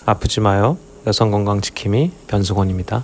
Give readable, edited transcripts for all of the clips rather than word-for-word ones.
아프지 마요. 여성건강지킴이 변승원입니다.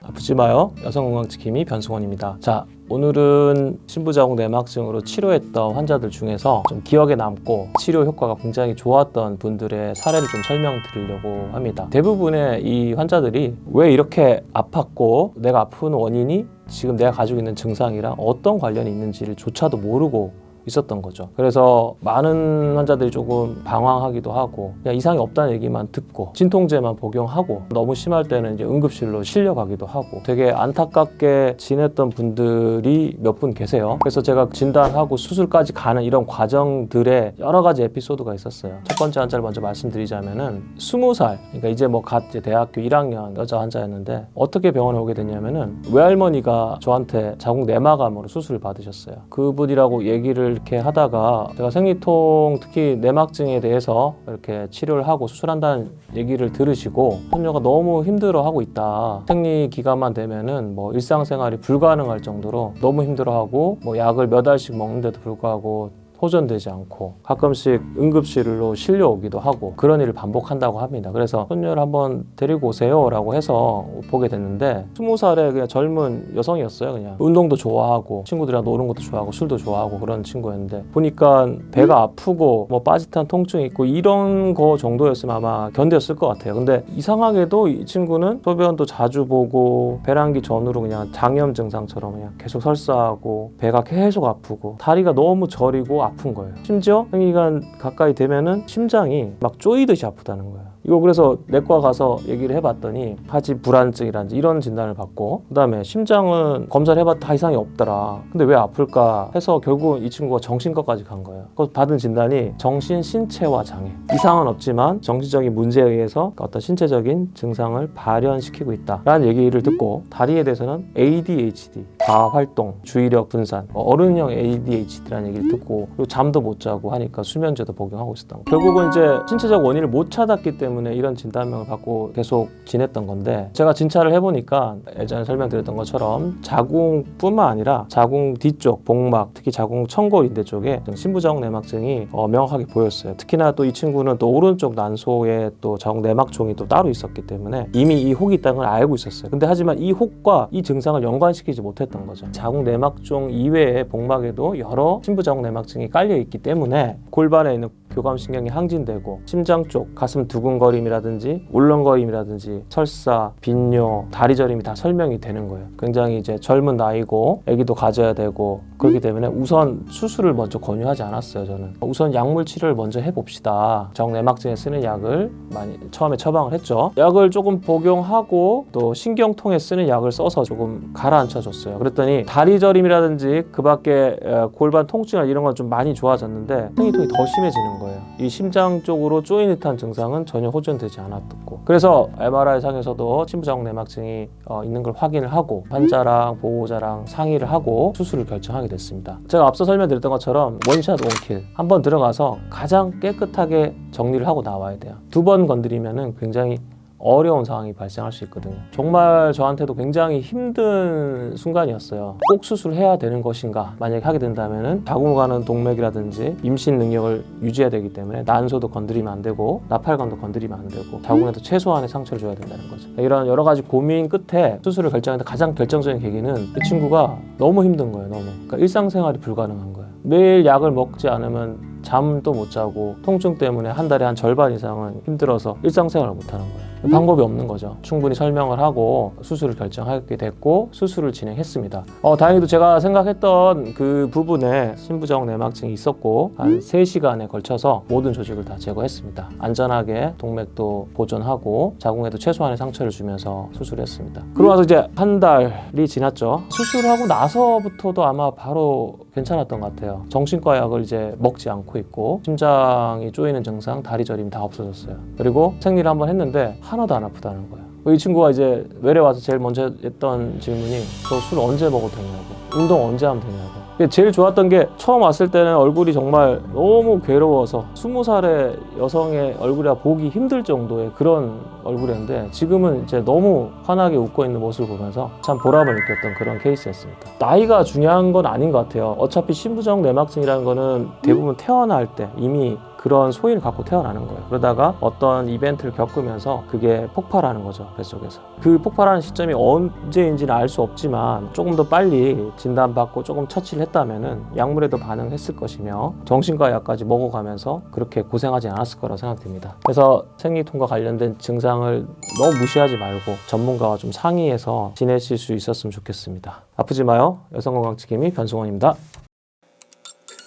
아프지 마요. 여성건강지킴이 변승원입니다. 자, 오늘은 신부자궁 내막증으로 치료했던 환자들 중에서 좀 기억에 남고 치료 효과가 굉장히 좋았던 분들의 사례를 좀 설명드리려고 합니다. 대부분의 이 환자들이 왜 이렇게 아팠고 내가 아픈 원인이 지금 내가 가지고 있는 증상이랑 어떤 관련이 있는지를 조차도 모르고 있었던 거죠. 그래서 많은 환자들이 조금 방황하기도 하고 그냥 이상이 없다는 얘기만 듣고 진통제만 복용하고 너무 심할 때는 이제 응급실로 실려가기도 하고 되게 안타깝게 지냈던 분들이 몇 분 계세요. 그래서 제가 진단하고 수술까지 가는 이런 과정들에 여러 가지 에피소드가 있었어요. 첫 번째 환자를 먼저 말씀드리자면은 20살, 그러니까 이제 뭐 갓 대학교 1학년 여자 환자였는데 어떻게 병원에 오게 됐냐면은 외할머니가 저한테 자궁 내마감으로 수술을 받으셨어요. 그분이라고 얘기를 이렇게 하다가 제가 생리통 특히 내막증에 대해서 이렇게 치료를 하고 수술한다는 얘기를 들으시고 손녀가 너무 힘들어하고 있다. 생리 기간만 되면은 뭐 일상생활이 불가능할 정도로 너무 힘들어하고 뭐 약을 몇 알씩 먹는데도 불구하고 호전되지 않고 가끔씩 응급실로 실려오기도 하고 그런 일을 반복한다고 합니다. 그래서 손녀를 한번 데리고 오세요 라고 해서 보게 됐는데 20살의 그냥 젊은 여성이었어요. 그냥 운동도 좋아하고 친구들이랑 노는 것도 좋아하고 술도 좋아하고 그런 친구였는데 보니까 배가 아프고 뭐 빠짓한 통증이 있고 이런 거 정도였으면 아마 견뎠을 것 같아요. 근데 이상하게도 이 친구는 소변도 자주 보고 배란기 전후로 그냥 장염 증상처럼 그냥 계속 설사하고 배가 계속 아프고 다리가 너무 저리고 아픈 거예요. 심지어 생리기간 가까이 되면은 심장이 막 쪼이듯이 아프다는 거예요. 이거 그래서 내과 가서 얘기를 해봤더니 하지 불안증이라든지 이런 진단을 받고 그 다음에 심장은 검사를 해봤다 다 이상이 없더라. 근데 왜 아플까 해서 결국 이 친구가 정신과까지 간 거예요. 그래서 받은 진단이 정신 신체화 장애. 이상은 없지만 정신적인 문제에 의해서 어떤 신체적인 증상을 발현시키고 있다라는 얘기를 듣고 다리에 대해서는 ADHD, 과활동, 주의력 분산, 어른형 ADHD라는 얘기를 듣고 그리고 잠도 못 자고 하니까 수면제도 복용하고 있었던 거예요. 결국은 이제 신체적 원인을 못 찾았기 때문에 이런 진단명을 받고 계속 지냈던 건데 제가 진찰을 해보니까 예전에 설명드렸던 것처럼 자궁뿐만 아니라 자궁 뒤쪽 복막 특히 자궁 청골인대 쪽에 신부자궁 내막증이 명확하게 보였어요. 특히나 또 이 친구는 또 오른쪽 난소에 또 자궁 내막종이 또 따로 있었기 때문에 이미 이 혹이 있다는 걸 알고 있었어요. 근데 하지만 이 혹과 이 증상을 연관시키지 못했던 거죠. 자궁 내막종 이외에 복막에도 여러 신부자궁 내막증이 깔려 있기 때문에 골반에 있는 교감신경이 항진되고 심장 쪽 가슴 두근거림이라든지 울렁거림이라든지 설사, 빈뇨, 다리 저림이 다 설명이 되는 거예요. 굉장히 이제 젊은 나이고 아기도 가져야 되고 그렇기 때문에 우선 수술을 먼저 권유하지 않았어요. 저는 우선 약물 치료를 먼저 해봅시다. 정내막증에 쓰는 약을 많이 처음에 처방을 했죠. 약을 조금 복용하고 또 신경통에 쓰는 약을 써서 조금 가라앉혀 줬어요. 그랬더니 다리 저림이라든지 그 밖에 골반 통증이나 이런 건 좀 많이 좋아졌는데 생리통이 더 심해지는 거예요. 이 심장 쪽으로 쪼인 듯한 증상은 전혀 호전되지 않았고 그래서 MRI 상에서도 신부자궁 내막증이 있는 걸 확인을 하고 환자랑 보호자랑 상의를 하고 수술을 결정하게 됐습니다. 제가 앞서 설명드렸던 것처럼 원샷 원킬 한번 들어가서 가장 깨끗하게 정리를 하고 나와야 돼요. 두 번 건드리면은 굉장히 어려운 상황이 발생할 수 있거든요. 정말 저한테도 굉장히 힘든 순간이었어요. 꼭 수술해야 되는 것인가? 만약에 하게 된다면 자궁 가는 동맥이라든지 임신 능력을 유지해야 되기 때문에 난소도 건드리면 안 되고 나팔관도 건드리면 안 되고 자궁에도 최소한의 상처를 줘야 된다는 거죠. 이런 여러 가지 고민 끝에 수술을 결정했는데 가장 결정적인 계기는 이 친구가 너무 힘든 거예요. 너무. 그러니까 일상생활이 불가능한 거예요. 매일 약을 먹지 않으면 잠도 못 자고 통증 때문에 한 달에 한 절반 이상은 힘들어서 일상생활을 못 하는 거예요. 방법이 없는 거죠. 충분히 설명을 하고 수술을 결정하게 됐고 수술을 진행했습니다. 다행히도 제가 생각했던 그 부분에 신부자궁 내막증이 있었고 한 3시간에 걸쳐서 모든 조직을 다 제거했습니다. 안전하게 동맥도 보존하고 자궁에도 최소한의 상처를 주면서 수술했습니다. 그러고 나서 이제 한 달이 지났죠. 수술하고 나서부터도 아마 바로 괜찮았던 것 같아요. 정신과 약을 이제 먹지 않고 있고 심장이 쪼이는 증상, 다리 저림 다 없어졌어요. 그리고 생리를 한번 했는데 하나도 안 아프다는 거예요. 이 친구가 이제 외래 와서 제일 먼저 했던 질문이 저 술 언제 먹어도 되냐고, 운동 언제 하면 되냐고. 제일 좋았던 게 처음 왔을 때는 얼굴이 정말 너무 괴로워서 20살의 여성의 얼굴이라 보기 힘들 정도의 그런 얼굴이었는데 지금은 이제 너무 환하게 웃고 있는 모습을 보면서 참 보람을 느꼈던 그런 케이스였습니다. 나이가 중요한 건 아닌 것 같아요. 어차피 신부자궁 내막증이라는 거는 대부분 태어날 때 이미 그런 소인을 갖고 태어나는 거예요. 그러다가 어떤 이벤트를 겪으면서 그게 폭발하는 거죠, 뱃속에서. 그 폭발하는 시점이 언제인지는 알 수 없지만 조금 더 빨리 진단받고 조금 처치를 했다면은 약물에도 반응했을 것이며 정신과 약까지 먹어가면서 그렇게 고생하지 않았을 거라고 생각됩니다. 그래서 생리통과 관련된 증상을 너무 무시하지 말고 전문가와 좀 상의해서 지내실 수 있었으면 좋겠습니다. 아프지 마요. 여성건강지킴이 변승원입니다.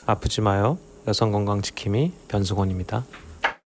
아프지 마요. 여성건강지킴이 변승원입니다.